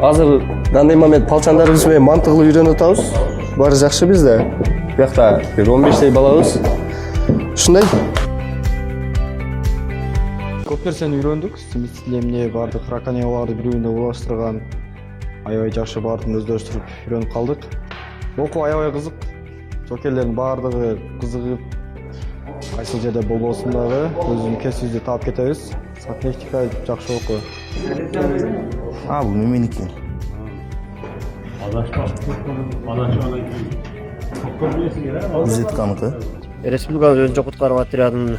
Азыр данный момент палчандарыбыз менен мантыгылуу үйрөнүп атабыз. Баары жакшы бизде. Биякта бир 15 балабыз. Ушундай. Көп нерсени үйрөндүк. Смитли эмне бардык раконьяларды бирөөндө улаштырган. Аябай жакшы баардыгын өздөштүрүп үйрөнүп калдык. Окуу аябай кызык. Жокерлердин баардыгы кызыгып, кайсы жерде болбосун дагы өзүбүздүн кесибибизди таап кетебиз. Сантехника жакшы окуу. Бул меники. Визитканыкы. Республикалык өзүнчө куткаруу отрядынын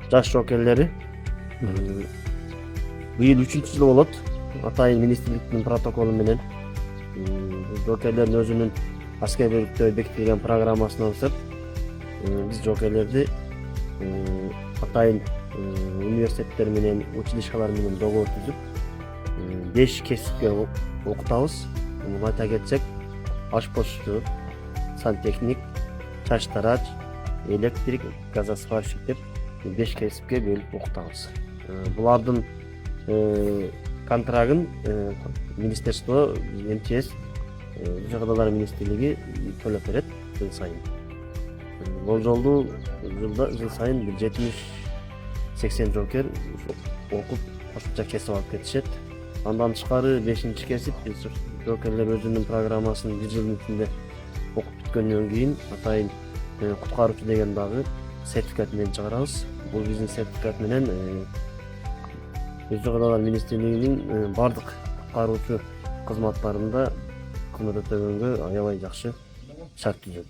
жаш жокерлери. Быйыл 3-жыл болот. Атайын министрликтин протоколу менен жокерлердин өзүнүн аскерликте бекитилген программасына ысып биз жокерлерди атайын университеттер менен, училищалар менен договор түзүп 5 кесипке окутабыз. Муну айта кетсек, ашпозчу, сантехник, чач тарач, электрик, газосварщик деп 5 кесипке бөлүп окутабыз. Булардын контрагын министерство, МЧС, Жагдайлар министрлиги төлөп берет жыл сайын. Болжолду жыл сайын 70-80 жокер окуп кошумча кесип алып кетишет. Андан тышкары 5-кесип биз жокерлер өзүнүн программасын 1 жылдын ичинде окуп бүткөндөн кийин атайын куткаруучу деген дагы сертификат менен чыгарабыз. Бул биздин сертификат менен Жагдайлар министрлигинин бардык куткаруучу кызматтарында кызмат өтөгөнгө аябай жакшы шарт түзөт.